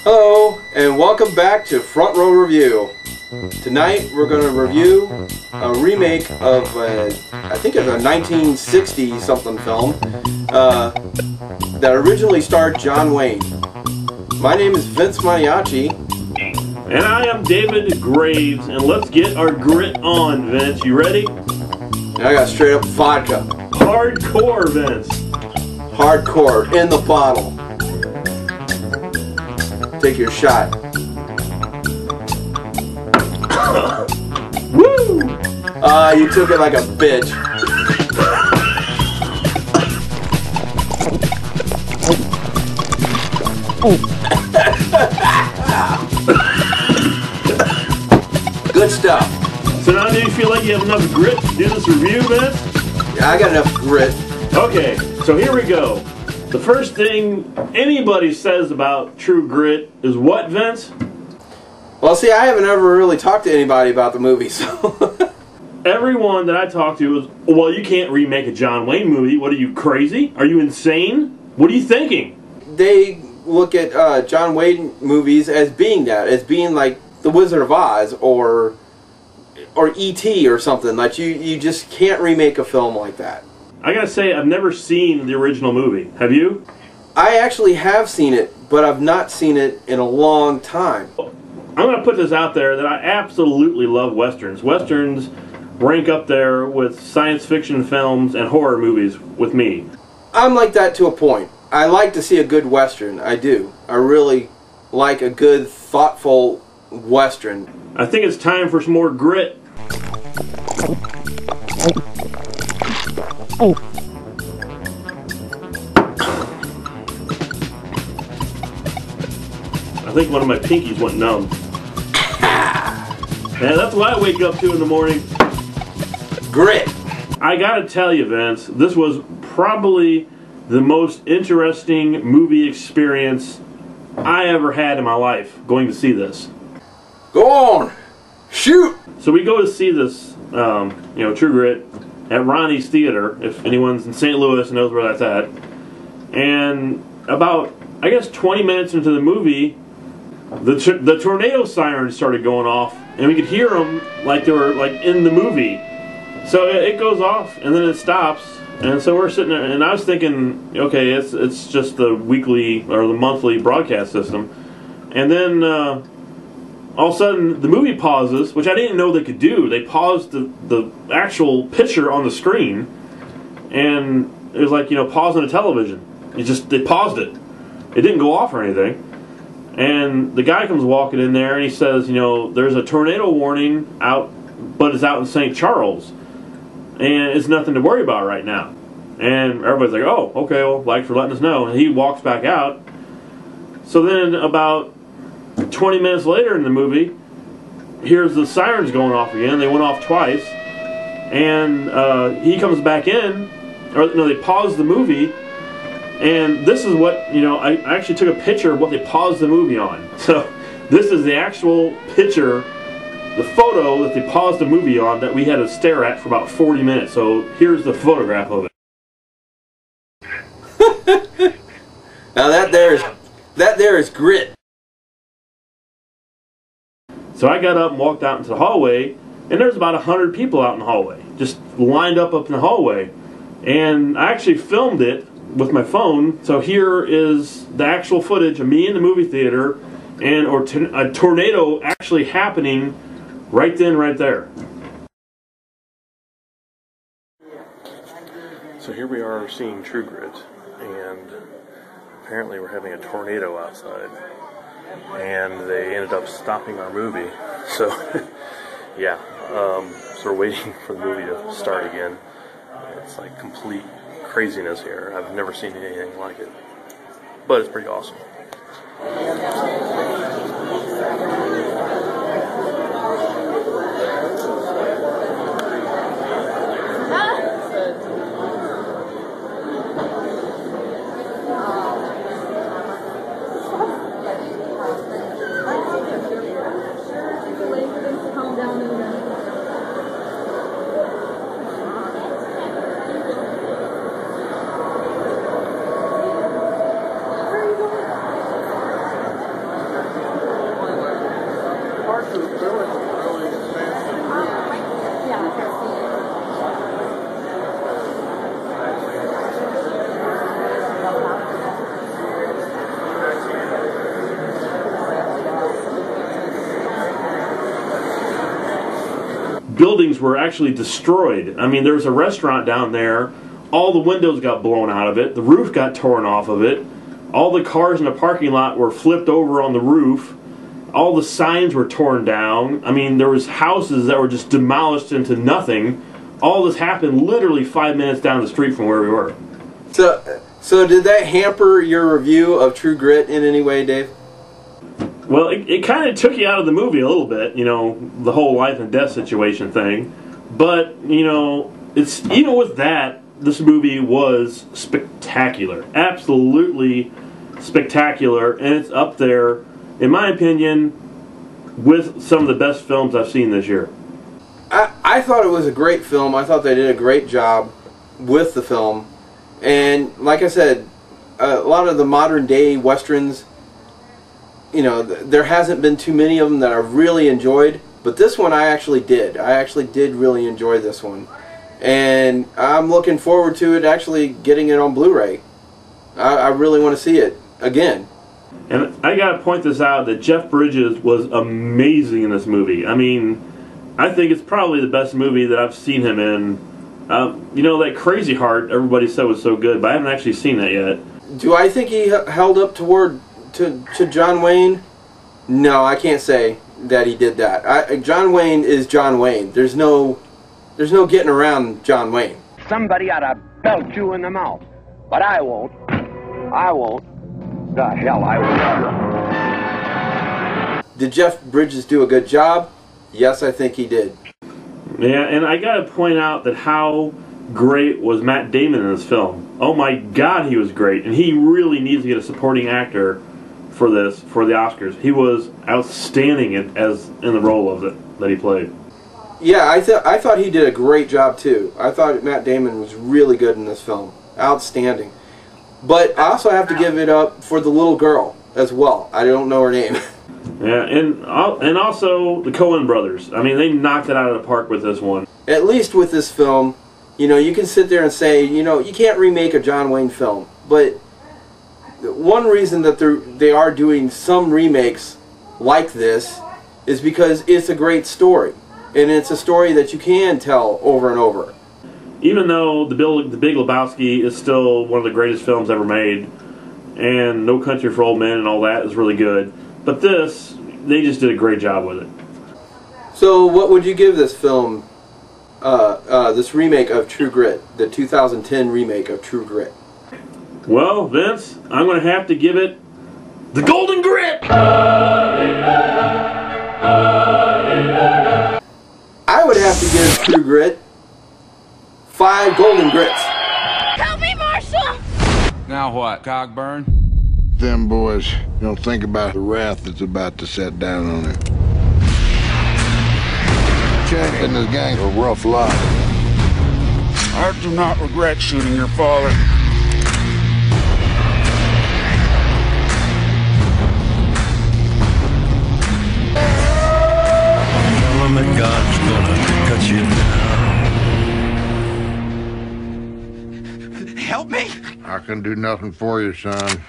Hello, and welcome back to Front Row Review. Tonight we're going to review a remake of, I think it's a 1960-something film that originally starred John Wayne. My name is Vince Maniacs. And I am David Graves, and let's get our grit on, Vince. You ready? And I got straight up vodka. Hardcore, Vince. Hardcore, in the bottle. Take your shot. Woo! You took it like a bitch. Good stuff. So now do you feel like you have enough grit to do this review, Vince? Yeah, I got enough grit. Okay, so here we go. The first thing anybody says about True Grit is what, Vince? Well, see, I haven't ever really talked to anybody about the movie, so... Everyone that I talk to is, well, you can't remake a John Wayne movie. What, are you crazy? Are you insane? What are you thinking? They look at John Wayne movies as being that, as being like The Wizard of Oz or E.T. or something. Like, you just can't remake a film like that. I gotta say, I've never seen the original movie. Have you? I actually have seen it, but I've not seen it in a long time. I'm gonna put this out there that I absolutely love Westerns. Westerns rank up there with science fiction films and horror movies with me. I'm like that to a point. I like to see a good Western. I do. I really like a good, thoughtful Western. I think it's time for some more grit. I think one of my pinkies went numb. And that's what I wake up to in the morning. Grit. I gotta tell you, Vince, this was probably the most interesting movie experience I ever had in my life, going to see this. Go on. Shoot. So we go to see this, True Grit at Ronnie's Theater, if anyone's in St. Louis knows where that's at. And about, I guess, 20 minutes into the movie, the tornado sirens started going off, and we could hear them like they were like in the movie. So it goes off, and then it stops, and so we're sitting there, and I was thinking, okay, it's just the weekly or the monthly broadcast system, and then all of a sudden the movie pauses, which I didn't know they could do. They paused the actual picture on the screen, and it was like, pausing a television. They paused it. It didn't go off or anything. And the guy comes walking in there, and he says, there's a tornado warning out, but it's out in St. Charles, and it's nothing to worry about right now. And everybody's like, oh, okay, well, thanks for letting us know. And he walks back out. So then about 20 minutes later in the movie, here's the sirens going off again. They went off twice. And he comes back in, or no, they paused the movie. And this is what, I actually took a picture of what they paused the movie on. So this is the actual picture, the photo that they paused the movie on that we had to stare at for about 40 minutes. So here's the photograph of it. Now that there is grit. So I got up and walked out into the hallway, and there's about 100 people out in the hallway, just lined up in the hallway. And I actually filmed it with my phone. So here is the actual footage of me in the movie theater and a tornado actually happening right then, right there. So here we are seeing True Grit, and apparently we're having a tornado outside, and they ended up stopping our movie. So yeah, so we're waiting for the movie to start again. It's like complete craziness here. I've never seen anything like it, but it's pretty awesome. buildings were actually destroyed. I mean, there was a restaurant down there. All the windows got blown out of it. The roof got torn off of it. All the cars in the parking lot were flipped over on the roof. All the signs were torn down. I mean, there was houses that were just demolished into nothing. All this happened literally 5 minutes down the street from where we were. So did that hamper your review of True Grit in any way, Dave? Well, it kind of took you out of the movie a little bit, you know, the whole life and death situation thing. But, you know, it's even with that, this movie was spectacular. Absolutely spectacular. And it's up there, in my opinion, with some of the best films I've seen this year. I thought it was a great film. I thought they did a great job with the film. And like I said, a lot of the modern day westerns, you know, there hasn't been too many of them that I've really enjoyed. But this one I actually did. I actually did really enjoy this one. And I'm looking forward to it actually getting it on Blu-ray. I really want to see it again. And I gotta point this out that Jeff Bridges was amazing in this movie. I mean, I think it's probably the best movie that I've seen him in. You know, that Crazy Heart, everybody said was so good, but I haven't actually seen that yet. Do I think he held up to John Wayne? No, I can't say that he did that. John Wayne is John Wayne. There's no getting around John Wayne. Somebody ought to belt you in the mouth, but I won't. I won't. The hell I will. Did Jeff Bridges do a good job? Yes, I think he did. Yeah, and I gotta point out that how great was Matt Damon in this film. Oh my God, he was great, and he really needs to get a supporting actor for this, for the Oscars. He was outstanding in the role of it that he played. Yeah, I thought he did a great job too. I thought Matt Damon was really good in this film. Outstanding. But I also have to give it up for the little girl as well. I don't know her name. Yeah, and also the Coen brothers. I mean, they knocked it out of the park with this one. At least with this film, you know, you can sit there and say, you know, you can't remake a John Wayne film. But one reason that they are doing some remakes like this is because it's a great story. And it's a story that you can tell over and over. Even though The Big Lebowski is still one of the greatest films ever made, and No Country for Old Men and all that is really good, but this, they just did a great job with it. So what would you give this film, this remake of True Grit, the 2010 remake of True Grit? Well, Vince, I'm going to have to give it the Golden Grit! I would have to give True Grit 5 Golden Grits. Help me, Marshall! Now what, Cogburn? Them boys don't think about the wrath that's about to set down on it. Kenny and his gang are a rough lot. I do not regret shooting your father. Tell him that God's gonna cut you down. Help me! I can do nothing for you, son.